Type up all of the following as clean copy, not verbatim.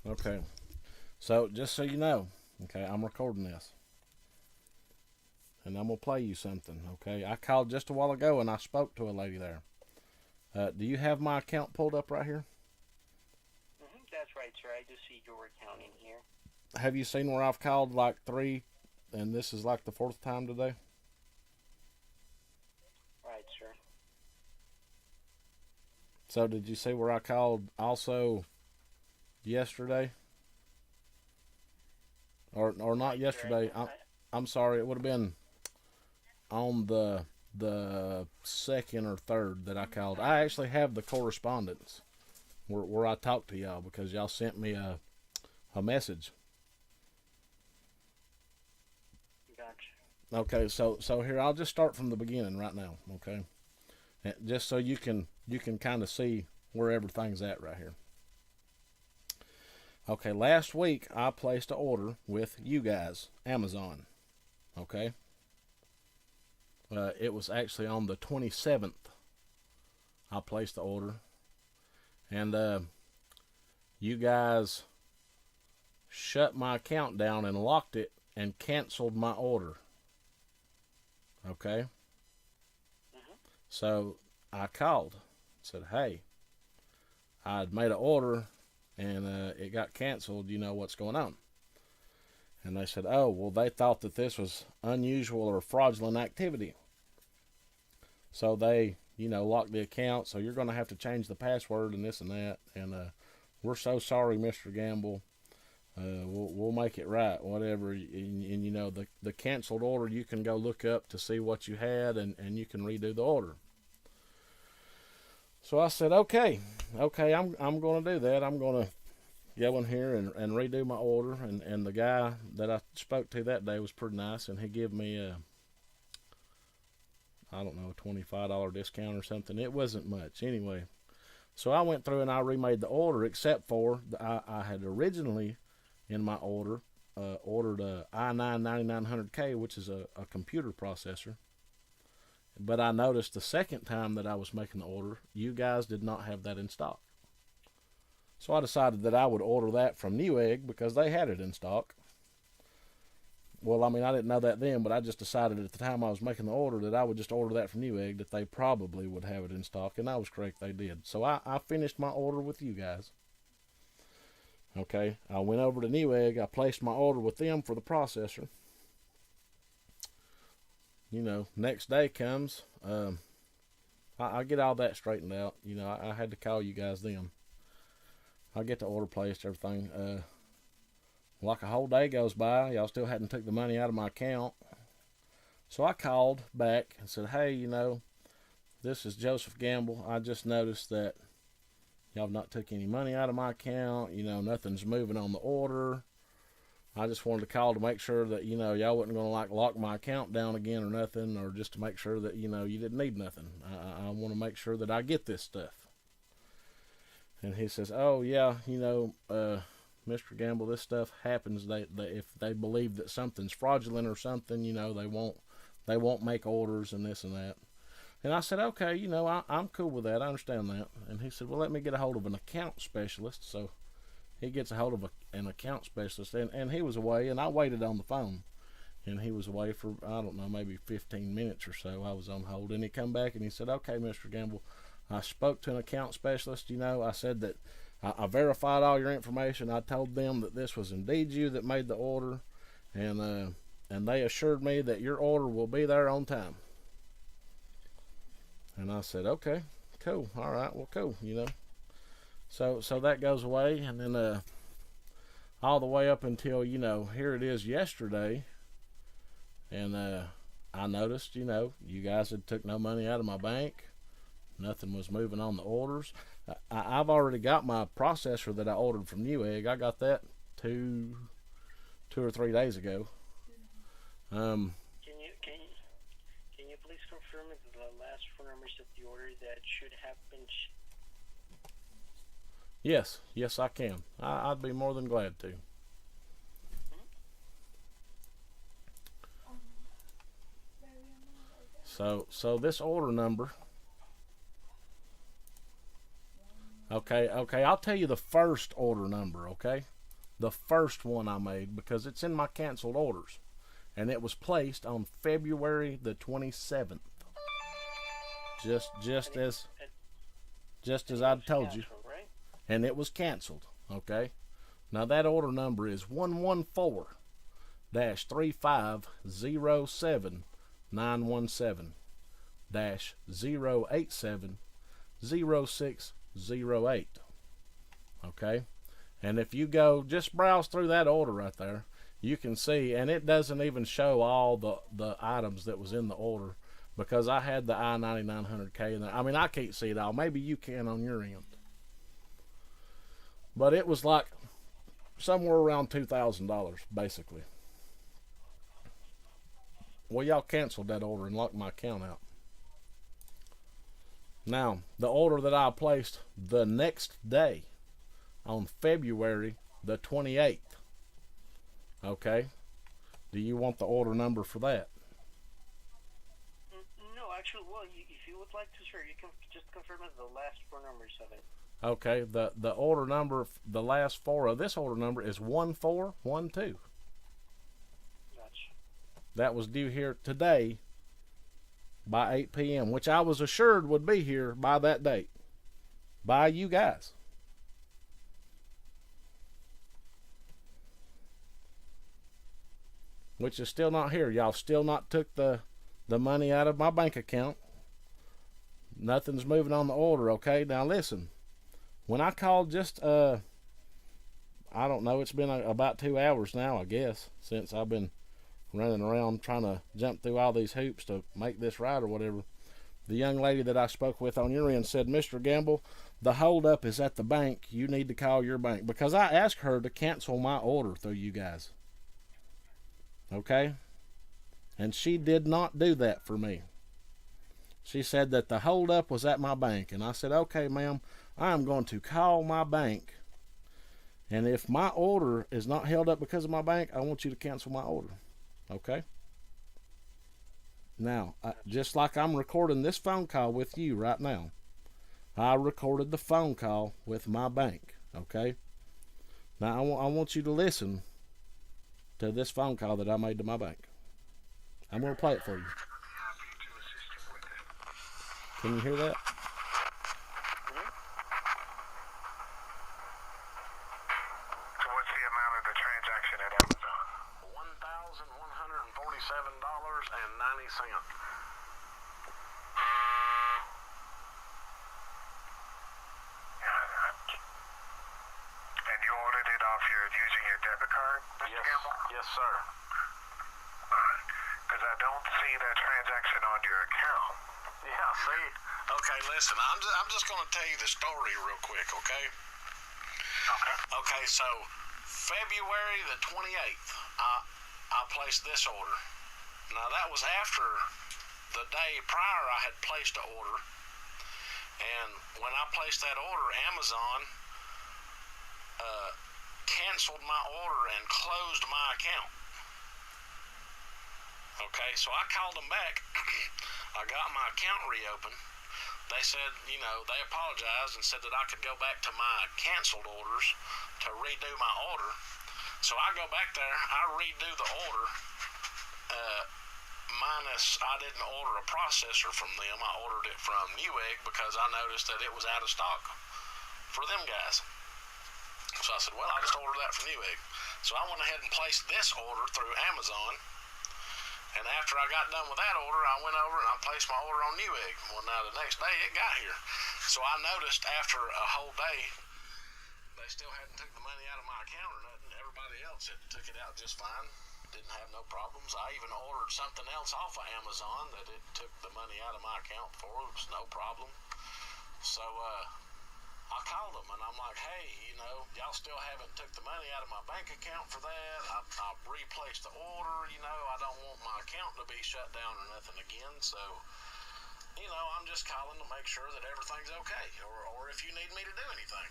Okay. So just so you know, okay, I'm recording this, and I'm gonna play you something. Okay, I called just a while ago, and I spoke to a lady there. Do you have my account pulled up right here? That's right, sir. I do see your account in here. Have you seen where I've called like three, and this is like the fourth time today? Right, sir. So did you see where I called also yesterday, or not Right, sir. I yesterday? can. I'm sorry. It would have been on the second or third that I called. I actually have the correspondence where I talked to y'all because y'all sent me a message. Gotcha. Okay, so here I'll just start from the beginning right now. Okay, and just so you can kind of see where everything's at right here. Okay, last week I placed an order with you guys, Amazon. Okay, it was actually on the 27th. I placed the order, and you guys shut my account down and locked it and canceled my order. Okay, Mhm. so I called, said, "Hey, I had made an order and it got canceled. You know what's going on?" And they said, "Oh, well, they thought that this was unusual or fraudulent activity, so they, locked the account. So you're going to have to change the password and this and that. And we're so sorry, Mr. Gamble. We'll make it right, whatever." And the canceled order, you can go look up to see what you had, and you can redo the order. So I said, okay, I'm going to do that. I'm going to go in here and redo my order. And the guy that I spoke to that day was pretty nice, and he gave me a, I don't know, a $25 discount or something. It wasn't much anyway. So I went through and I remade the order, except for I had originally in my order ordered a i9 9900K, which is a computer processor. But I noticed the second time that I was making the order, you guys did not have that in stock. So I decided that I would order that from Newegg because they had it in stock. Well, I mean, I didn't know that then, but I just decided at the time I was making the order that I would just order that from Newegg, that they probably would have it in stock, and I was correct, they did. So I finished my order with you guys. Okay, I went over to Newegg, I placed my order with them for the processor. Next day comes, I get all that straightened out. I had to call you guys then. I get the order placed, everything. Like a whole day goes by, y'all still hadn't took the money out of my account. So I called back and said, "Hey, this is Joseph Gamble. I just noticed that y'all have not took any money out of my account. Nothing's moving on the order. I just wanted to call to make sure that, y'all wasn't going to like lock my account down again or nothing, or just to make sure that, you didn't need nothing. I want to make sure that I get this stuff." And he says, "Oh, yeah, Mr. Gamble, this stuff happens. They if they believe that something's fraudulent or something, they won't make orders and this and that." And I said, "Okay, I'm cool with that. I understand that." And he said, "Well, let me get a hold of an account specialist." So he gets a hold of an account specialist, and he was away, and I waited on the phone. And he was away for, I don't know, maybe 15 minutes or so. I was on hold, and he come back and he said, "Okay, Mr. Gamble, I spoke to an account specialist. I said that I verified all your information. I told them that this was indeed you that made the order, and they assured me that your order will be there on time." And I said, "Okay, cool, all right, well, cool. So that goes away, and then all the way up until here it is yesterday, and I noticed you guys had took no money out of my bank. Nothing was moving on the orders. I've already got my processor that I ordered from Newegg. I got that two or 3 days ago. Um, Can you please confirm the last four numbers of the order that should have been? yes, I can. I'd be more than glad to. Mhm. So this order number. Okay. I'll tell you the first order number. Okay. the first one I made because it's in my canceled orders, and it was placed on February the 27th. Just as I told you, Right? and it was canceled. Okay. Now that order number is 114-3507917-0870608. Okay. And if you go, just browse through that order right there, you can see, and it doesn't even show all the items that was in the order because I had the i9900K in there. I mean, I can't see it all. Maybe you can on your end. But it was like somewhere around $2,000, basically. Well, y'all canceled that order and locked my account out. Now, the order that I placed the next day on February the 28th. Okay. Do you want the order number for that? No, actually, well, if you would like to, sir, you can just confirm the last four numbers of it. Okay. The order number, the last four of this order number is 1412. Gotcha. That was due here today by 8 p.m., which I was assured would be here by that date. By you guys. Which is still not here. Y'all still not took the money out of my bank account. Nothing's moving on the order, okay? Now listen, when I called just, I don't know, it's been about 2 hours now, I guess, since I've been running around trying to jump through all these hoops to make this right or whatever. The young lady that I spoke with on your end said, Mr. Gamble, the holdup is at the bank. You need to call your bank. Because I asked her to cancel my order through you guys. Okay? And she did not do that for me. She said that the holdup was at my bank. And I said, okay, ma'am, I am going to call my bank. And if my order is not held up because of my bank, I want you to cancel my order. Okay? Now, just like I'm recording this phone call with you right now, I recorded the phone call with my bank. Okay? Now, I want you to listen to this phone call that I made to my bank. I'm going to play it for you. Can you hear that? So what's the amount of the transaction at Amazon? $1,147.90. And you ordered it off using your debit card, Mr. Gamble? Yes, sir. Because I don't see that transaction on your account. Yeah, see? Okay, listen, I'm just going to tell you the story real quick, okay? Okay. Okay, so February the 28th, I placed this order. Now, that was after the day prior I had placed an order. And when I placed that order, Amazon canceled my order and closed my account. Okay, so I called them back. I got my account reopened. They said, they apologized and said that I could go back to my canceled orders to redo my order. So I go back there, I redo the order, minus I didn't order a processor from them. I ordered it from Newegg because I noticed that it was out of stock for them guys. So I said, well, I'll just order that from Newegg. So I went ahead and placed this order through Amazon. And after I got done with that order, I went over and I placed my order on Newegg. Well, now the next day it got here. So I noticed after a whole day, they still hadn't took the money out of my account or nothing. Everybody else had took it out just fine. Didn't have no problems. I even ordered something else off of Amazon that it took the money out of my account for. It was no problem. So, I called them and I'm like, hey, y'all still haven't took the money out of my bank account for that. I replaced the order, I don't want my account to be shut down or nothing again. So, I'm just calling to make sure that everything's okay or if you need me to do anything.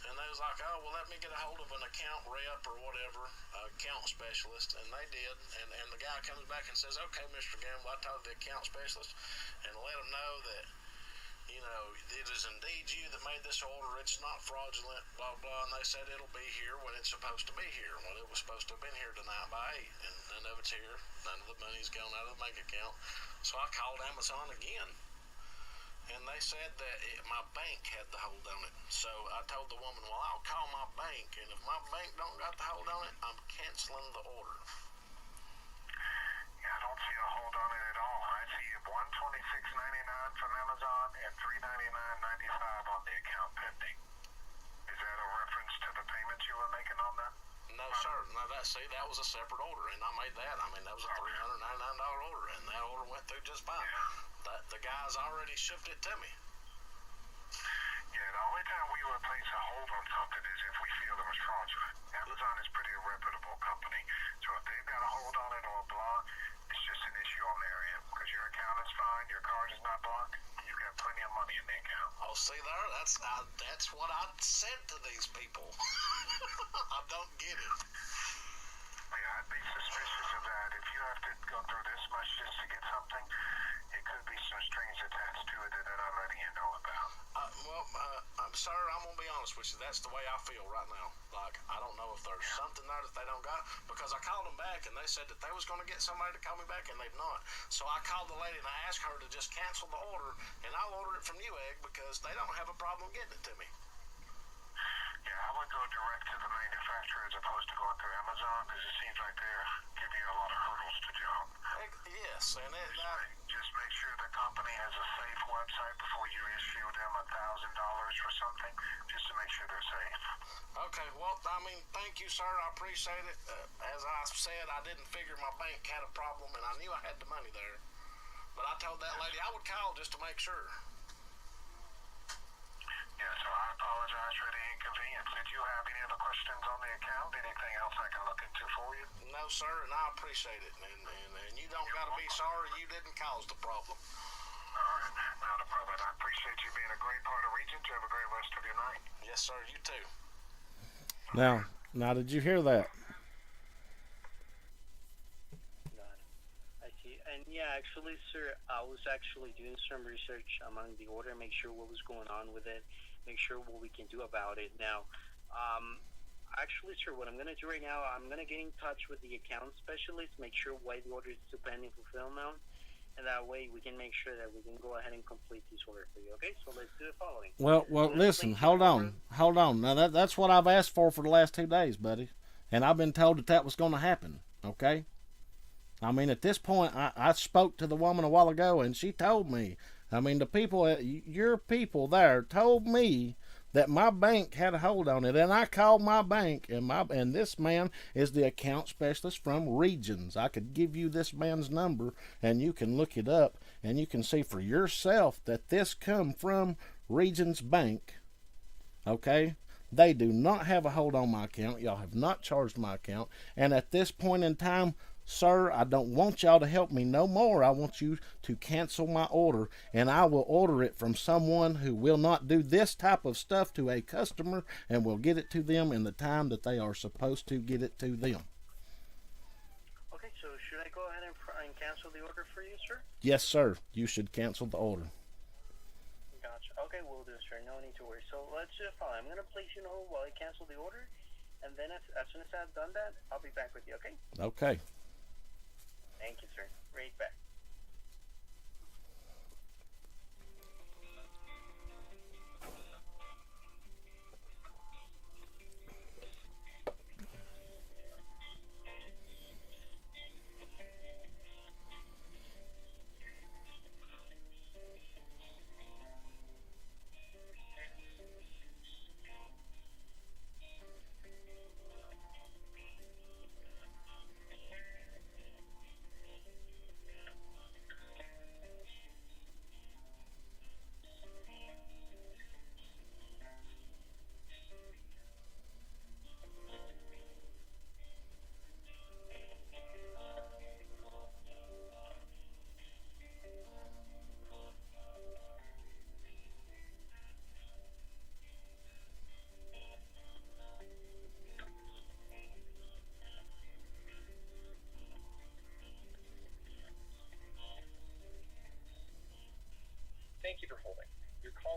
And they was like, oh, well, let me get a hold of an account rep or whatever, account specialist. And they did. And the guy comes back and says, okay, Mr. Gamble, I talked to the account specialist and let him know that, you know, it is indeed you that made this order. It's not fraudulent, blah, blah. And they said it'll be here when it's supposed to be here. Well, it was supposed to have been here tonight by 8, and none of it's here. None of the money's gone out of the bank account. So I called Amazon again, and they said that my bank had the hold on it. So I told the woman, well, I'll call my bank, and if my bank don't got the hold on it, I'm canceling the order. Yeah, I don't see a hold on it at all. I see $126.99 from Amazon and $399.95 on the account pending. Is that a reference to the payments you were making on that? No, sir. No, that was a separate order, and I made that. I mean, that was a $399 order, and that order went through just fine. Yeah. The guys already shipped it to me. Yeah, the only time we would place a hold on something is if we feel it was fraudulent. Amazon is pretty a reputable company, so if they've got a hold on it or a block, it's just an issue on their end. Because your account is fine, your card is not blocked, you got plenty of money in the account. Oh, see there? That's what I said to these people. I don't get it. Yeah, I'd be suspicious of that. If you have to go through this much just to get something, it could be some strings attached to it that they're not letting you know about. Sir, I'm going to be honest with you. That's the way I feel right now. Like, I don't know if there's something there that they don't got, because I called them back, and they said that they was going to get somebody to call me back, and they've not. So I called the lady, and I asked her to just cancel the order, and I'll order it from Newegg because they don't have a problem getting it to me. Yeah, I would go direct to the manufacturer as opposed to going through Amazon, because it seems like they're giving you a lot of hurdles to jump. Yes, and Just make sure the company has a safe website before you issue them $1,000 for something, just to make sure they're safe. okay, well, I mean, thank you, sir. I appreciate it. As I said, I didn't figure my bank had a problem, and I knew I had the money there. But I told that lady I would call just to make sure. Yeah, so I apologize for the inconvenience. Did you have any other questions on the account? Anything else I can look into for you? No, sir, and I appreciate it. And you don't got to be sorry you didn't cause the problem. All right, not a problem. I appreciate you being a great part of Regent. You have a great rest of your night. Yes, sir, you too. Now, did you hear that? Got it. I see. And yeah, actually, sir, I was actually doing some research among the order, make sure what was going on with it, make sure what we can do about it. Now, actually, sir, what I'm going to do right now, I'm going to get in touch with the account specialist, make sure why the order is still pending fulfillment, and that way we can make sure that we can go ahead and complete this order for you. Okay, so let's do the following. Well, listen, hold on. Now that's what I've asked for the last 2 days, buddy, and I've been told that was going to happen. Okay. I mean, at this point, I spoke to the woman a while ago, and she told me. I mean, the people, your people there, told me that my bank had a hold on it, and I called my bank, and this man is the account specialist from Regions. I could give you this man's number, and you can look it up, and you can see for yourself that this come from Regions Bank. Okay? They do not have a hold on my account. Y'all have not charged my account, and at this point in time, sir, I don't want y'all to help me no more. I want you to cancel my order, and I will order it from someone who will not do this type of stuff to a customer and will get it to them in the time that they are supposed to get it to them. Okay, so should I go ahead and cancel the order for you, sir? Yes, sir. You should cancel the order. Gotcha. Okay, we'll do, sir. No need to worry. So let's do it. I'm going to place you on hold while I cancel the order, and then as soon as I've done that, I'll be back with you, okay? Okay. Thank you, sir. Right back.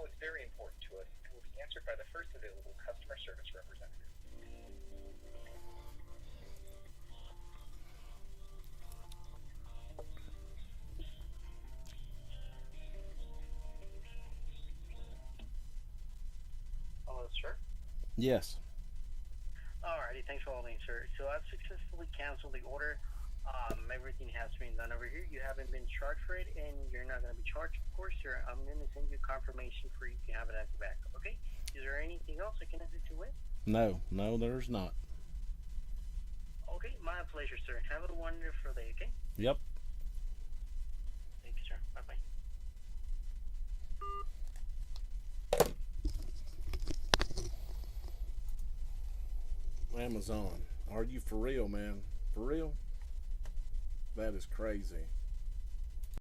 is very important to us and will be answered by the first available customer service representative. Hello, sir. Yes. Alrighty, thanks for holding, sir. So I've successfully canceled the order. Everything has been done over here. You haven't been charged for it, and you're not going to be charged, of course, sir. I'm going to send you a confirmation for you to have it as a backup, okay? Is there anything else I can assist you with? No, there's not. Okay, my pleasure, sir. Have a wonderful day, okay? Yep. Thank you, sir. Bye-bye. Amazon. Are you for real, man? For real? That is crazy.